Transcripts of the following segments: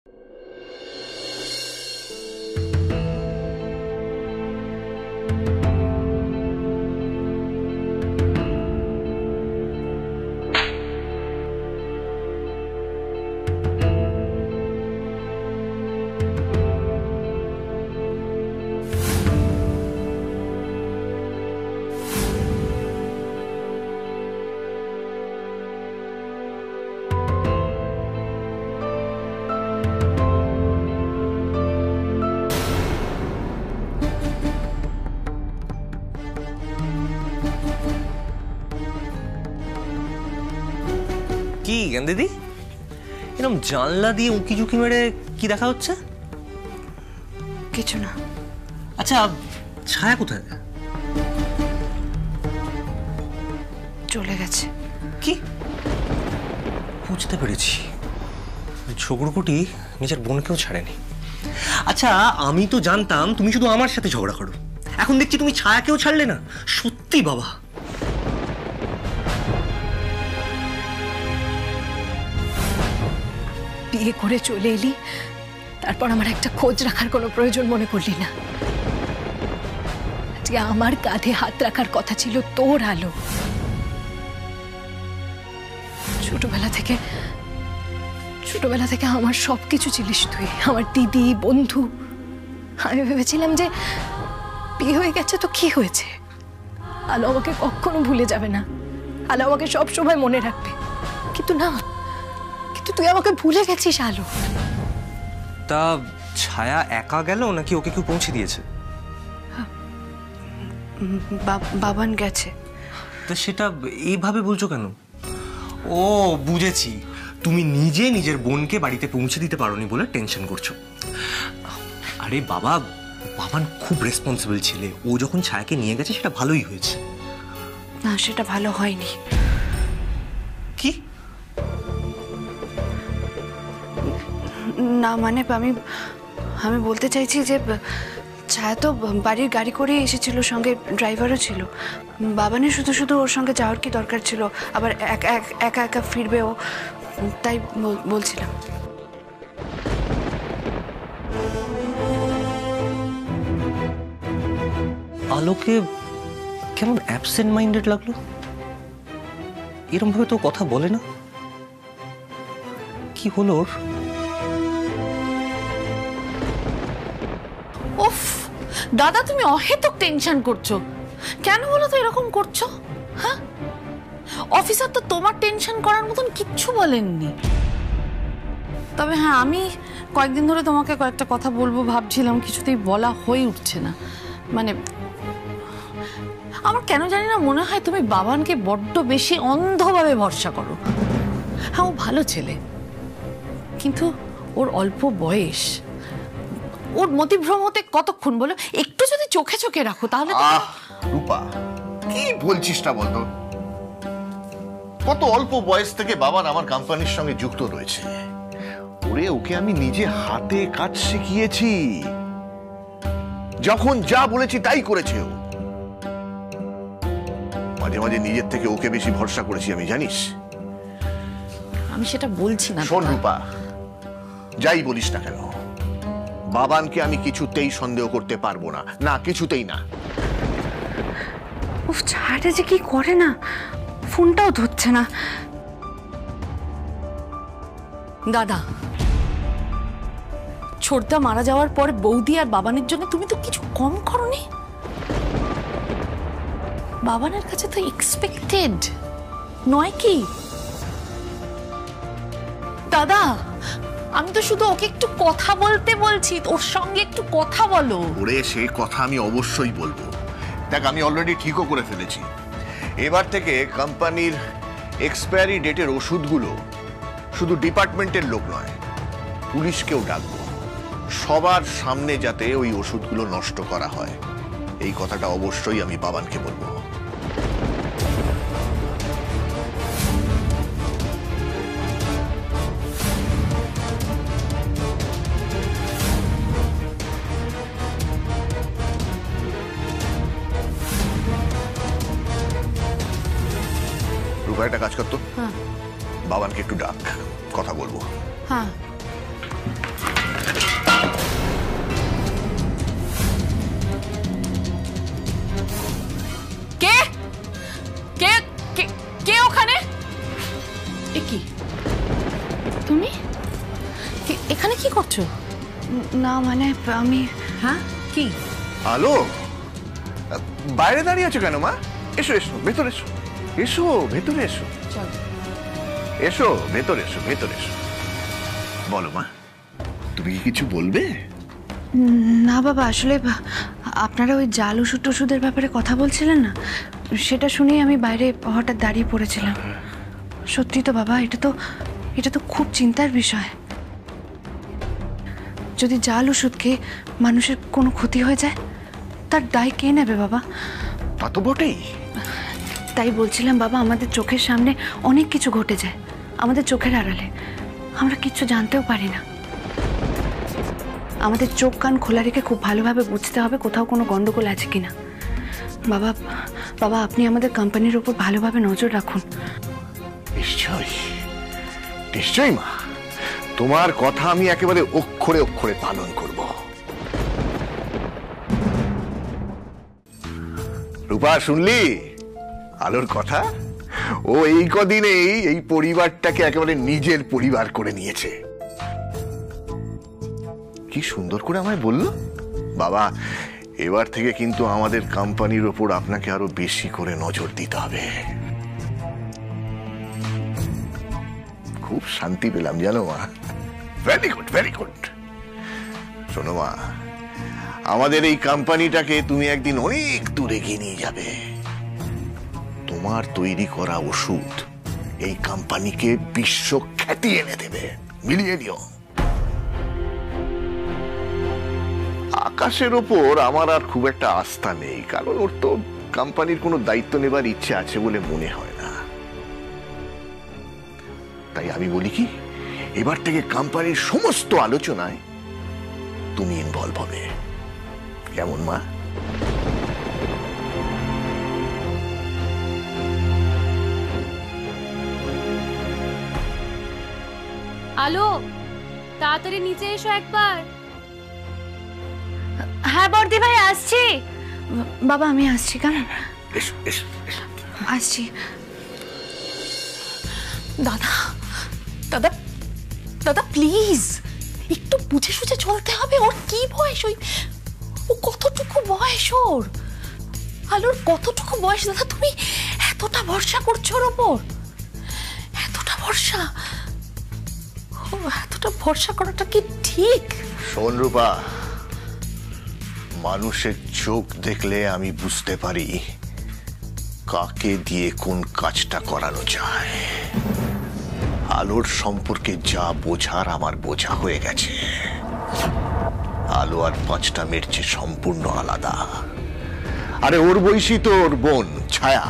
কি দিদি এরকম জানলা দিয়ে উঁকি ঝুঁকি মেরে কি দেখা হচ্ছে? কিছু না। আচ্ছা ছায়া কোথায়? চলে গেছে। কি? বুঝতে পেরেছি, ঝগড়ুকুটি নিজের বোনকেও ছাড়েনি। আচ্ছা আমি তো জানতাম তুমি শুধু আমার সাথে ঝগড়া করো, এখন দেখছি তুমি ছায়াকেও ছাড়লে না। সত্যি বাবা। বিয়ে করে চলে এলি, তারপর আমার একটা খোঁজ রাখার কোনো প্রয়োজন মনে করলি না। আজকে আমার কাঁধে হাত রাখার কথা ছিল তোর আলো। ছোটবেলা থেকে আমার সবকিছু ছিলিস তুই, আমার দিদি, বন্ধু। আমি ভেবেছিলাম যে বিয়ে হয়ে গেছে তো কি হয়েছে, আলো আমাকে কখনো ভুলে যাবে না, আলো আমাকে সব সময় মনে রাখবে। কিন্তু না, তুই আমাকে ভুলে গেছিস আলো। তা ছায়া একা গেল নাকি ওকে কেউ পৌঁছে দিয়েছে? বাবান গেছে। তা সেটা এইভাবে বলছো কেন? ও বুঝেছি, তুমি নিজে নিজের বোনকে বাড়িতে পৌঁছে দিতে পারোনি বলে টেনশন করছো। আরে বাবা, বাবান খুব রেসপন্সিবল ছেলে, ও যখন ছায়াকে নিয়ে গেছে সেটা ভালোই হয়েছে। না, সেটা ভালো হয়নি। কি না মানে আমি বলতে চাইছি যে ছায়া তো বাড়ির গাড়ি করে এসেছিল, সঙ্গে ড্রাইভারও ছিল। বাবানের শুধু ওর সঙ্গে যাওয়ার কি দরকার ছিল? আবার একা একা ফিরবে ও, তাই বলছিলাম। আলোকে কেমন অ্যাবসেন্ট মাইন্ডেড লাগলো, এরকম ভাবে তো কথা বলে না। কি হলো ওর? উফ দাদা, তুমি অহেতুক টেনশন করছো কেন বলো তো? এরকম করছো? হ্যাঁ, অফিসার তো তোমার টেনশন করার মতন কিচ্ছু বলেননি। তবে হ্যাঁ, আমি কয়েকদিন ধরে তোমাকে কয়েকটা কথা বলবো ভাবছিলাম, কিছুতেই বলা হয়ে উঠছে না। মানে আমার কেন জানি না মনে হয় তুমি বাবানকে বড্ড বেশি অন্ধভাবে ভরসা করো। হ্যাঁ, ও ভালো ছেলে, কিন্তু ওর অল্প বয়স, ওর মতিভ্রম হতে কতক্ষণ বলো? একটু যদি চোখে চোখে রাখো তাহলে। রূপা, কি বলছিস না বলতো? কত অল্প বয়স থেকে বাবান আমার কোম্পানির সঙ্গে যুক্ত রয়েছে। ওকে আমি নিজে হাতে কাজ শিখিয়েছি, যখন যা বলেছি তাই করেছে ও। মাঝে মাঝে নিজের থেকে ওকে বেশি ভরসা করেছি আমি, জানিস? আমি সেটা বলছি না। শোন রূপা, যাই বলিস না কেন, বাবানকে আমি কিছুতেই সন্দেহ করতে পারবো না, না কিছুতেই না। উফ, ছাড়ে যে কি করে না, ফোনটাও ধরছে না। দাদা, ছোটদা মারা যাওয়ার পর বৌদি আর বাবানের জন্য তুমি তো কিছু কম করনি। বাবানের কাছে তো এক্সপেক্টেড নয় কি? দাদা, আমি তো শুধু ওকে একটু কথা বলতে বলছি, ওর সঙ্গে একটু কথা বলো। ওরে, সেই কথা আমি অবশ্যই বলবো। দেখ, আমি অলরেডি ঠিকও করে ফেলেছি, এবার থেকে কোম্পানির এক্সপায়ারি ডেটের ওষুধগুলো শুধু ডিপার্টমেন্টের লোক নয়, পুলিশকেও ডাকবো, সবার সামনে যাতে ওই ওষুধগুলো নষ্ট করা হয়, এই কথাটা অবশ্যই আমি বাবানকে বলবো। রূপা, একটা কাজ করতো, বাবানকে একটু ডাক, কথা বলবো। হ্যাঁ এখানে কি করছো? না মানে আমি হ্যাঁ কি? আলো, বাইরে দাঁড়িয়ে আছো কেন মা? এসো এসো, ভেতরে এসো। এসো, ভেতরে এসো। চলো। এসো, ভেতরে এসো, ভেতরে এসো। বলো মা, তুমি কি কিছু বলবে? না বাবা, আসলে আপনারা ওই জাল ওষুধ টষুধের ব্যাপারে কথা বলছিলেন না, সেটা শুনেই আমি বাইরে হঠাৎ দাঁড়িয়ে পড়েছিলাম। সত্যি তো বাবা, এটা তো খুব চিন্তার বিষয়। যদি জাল ওষুধ খেয়ে মানুষের কোনো ক্ষতি হয়ে যায়, তার দায় কে নেবে বাবা? তা তো বটেই। তাই বলছিলাম বাবা, আমাদের চোখের সামনে অনেক কিছু ঘটে যায়, আমাদের চোখের আড়ালে আমরা কিচ্ছু জানতেও পারি না। আমাদের চোখ কান খোলা রেখে খুব ভালোভাবে বুঝতে হবে কোথাও কোনো গন্ডগোল আছে কিনা। বাবা বাবা, আপনি আমাদের কোম্পানির উপর ভালোভাবে নজর রাখুন। নিশ্চয়ই নিশ্চয়ই মা, তোমার কথা আমি একেবারে অক্ষরে অক্ষরে পালন করব। রূপা, শুনলি আলোর কথা? ও এই কদিনেই এই পরিবারটাকে একেবারে নিজের পরিবার করে নিয়েছে। কি সুন্দর করে আমায় বলল, বাবা এবার থেকে কিন্তু আমাদের কোম্পানির ওপর আপনাকে আরো বেশি করে নজর দিতে হবে। খুব শান্তি পেলাম জানো মা। Very good, very good. শোনো মা, আমাদের এই কোম্পানিটাকে তুমি একদিন অনেক দূরে এগিয়ে নিয়ে যাবে। তোমার তৈরি করা ওষুধ এই কোম্পানিকে বিশ্ব খ্যাতি এনে দেবে, মিলিয়ে নিও। আকাশের ওপর আমার আর খুব একটা আস্থা নেই, কারণ ওর তো কোম্পানির কোনো দায়িত্ব নেবার ইচ্ছে আছে বলে মনে হয় না। তাই আমি বলি কি, এবার থেকে কোম্পানির সমস্ত আলোচনায় তুমি ইনভলভ হবে। কেমন মা? আলো, তাড়াতাড়ি নিচে এসো একবার। হ্যাঁ বর্দি ভাই, আসছি। বাবা আমি আসছি, কেমন? এসো এসো এসো। আসছি। দাদা দাদা দাদা প্লিজ, একটু বুঝে সুঝে চলতে হবে। ওর কি বয়স? ও কতটুকু বয়স ওর? আলোর কতটুকু বয়স দাদা? তুমি এতটা ভরসা করছো ওর ওপর? এতটা ভরসা, এতটা ভরসা করাটা কি ঠিক? শোন রূপা, মানুষের চোখ দেখলে আমি বুঝতে পারি কাকে দিয়ে কোন কাজটা করানো যায়। আলোর সম্পর্কে যা বোঝার আমার বোঝা হয়ে গেছে। আলো আর ৫টা মেয়ের চেয়ে সম্পূর্ণ আলাদা। আরে ওর বয়সী তো ওর বোন ছায়া,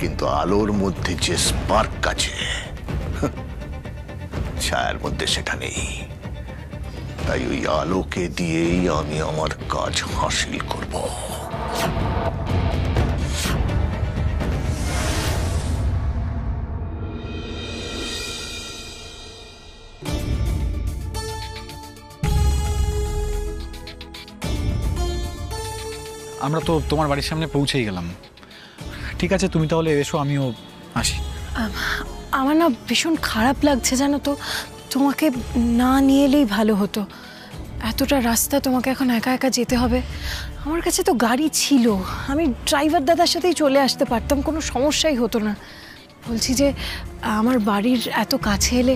কিন্তু আলোর মধ্যে যে স্পার্ক আছে ছায়ার মধ্যে সেটা নেই। তাই ওই আলোকে দিয়েই আমি আমার কাজ হাসিল করব। আমরা তো তোমার বাড়ির সামনে পৌঁছেই গেলাম। ঠিক আছে, তুমি তাহলে এসো, আমিও আসি। আমার না ভীষণ খারাপ লাগছে জানো তো, তোমাকে না নিয়ে এলেই ভালো হতো। এতটা রাস্তা তোমাকে এখন একা একা যেতে হবে। আমার কাছে তো গাড়ি ছিল, আমি ড্রাইভার দাদার সাথেই চলে আসতে পারতাম, কোনো সমস্যাই হতো না। বলছি যে আমার বাড়ির এত কাছে এলে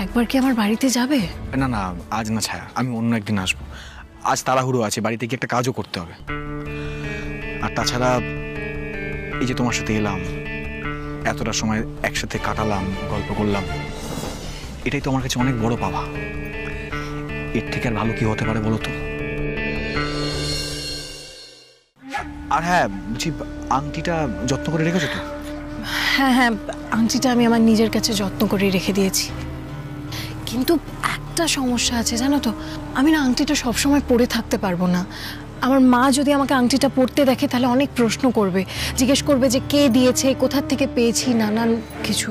একবার কি আমার বাড়িতে যাবে? না না, আজ না ছায়া, আমি অন্য একদিন আসবো। আজ তাড়াহুড়ো আছে, বাড়িতে গিয়ে একটা কাজও করতে হবে। আর তাছাড়া এই যে তোমার সাথে এলাম, এতটা সময় একসাথে কাটালাম, গল্প করলাম, এটাই তো আমার কাছে অনেক বড় পাওয়া। এর থেকে আর ভালো কি হতে পারে বলো তো? আর হ্যাঁ, বুঝি আংটিটা যত্ন করে রেখেছো তো? হ্যাঁ হ্যাঁ, আংটিটা আমি আমার নিজের কাছে যত্ন করে রেখে দিয়েছি। কিন্তু একটা সমস্যা আছে জানো তো, আমি না আংটিটা সবসময় পরে থাকতে পারবো না। আমার মা যদি আমাকে আংটিটা পরতে দেখে তাহলে অনেক প্রশ্ন করবে, জিজ্ঞেস করবে যে কে দিয়েছে, কোথার থেকে পেয়েছি, নানান কিছু।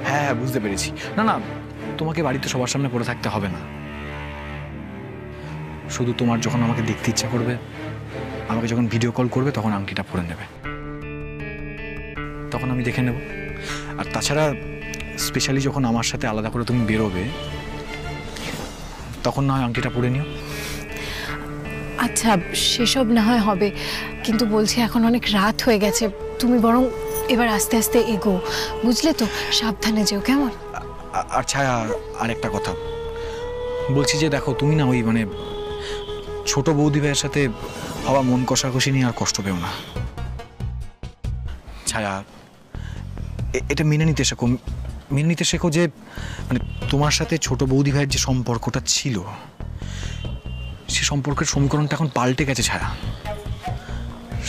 হ্যাঁ বুঝতে পেরেছি। না না, তোমাকে বাড়িতে সবার সামনে পড়ে থাকতে হবে না। শুধু তোমার যখন আমাকে দেখতে ইচ্ছা করবে, আমাকে যখন ভিডিও কল করবে, তখন আংটিটা পরে নেবে, তখন আমি দেখে নেব। আর তাছাড়া স্পেশালি যখন আমার সাথে আলাদা করে তুমি বেরোবে, তখন না হয় আংটিটা পরে নিও। আচ্ছা সেসব না হয় হবে, কিন্তু বলছি এখন অনেক রাত হয়ে গেছে, তুমি বরং এবার আস্তে আস্তে এগো, বুঝলে তো? সাবধানে যেও, কেমন? আর ছায়া, আর একটা কথা বলছি যে দেখো, তুমি না ওই মানে ছোট বৌদি ভাইয়ের সাথে হওয়া মন কষাকষি নিয়ে আর কষ্ট পেও না। ছায়া, এটা মেনে নিতে শেখো, মেনে নিতে শেখো যে মানে তোমার সাথে ছোট বৌদি ভাইয়ের যে সম্পর্কটা ছিল, সে সম্পর্কের সমীকরণটা এখন পাল্টে গেছে ছায়া।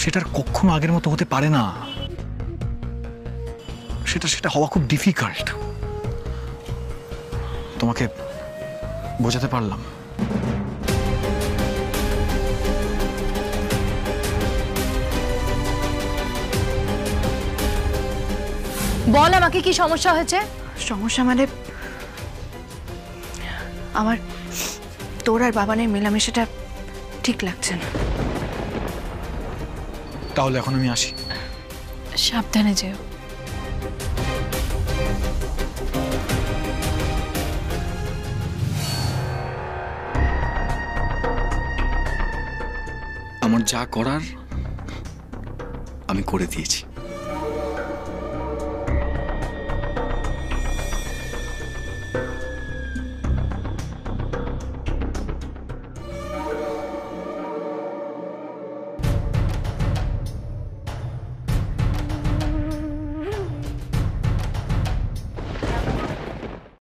সেটার কখনো আগের মতো হতে পারে না, সেটা হওয়া খুব ডিফিকাল্ট। তোমাকে বোঝাতে পারলাম? বল আমাকে কি সমস্যা হয়েছে? সমস্যা মানে আমার তোর আর বাবানের মেলামেশাটা ঠিক লাগছে না। তাহলে এখন আমি আসি। সাবধানে যেও। আমার যা করার আমি করে দিয়েছি।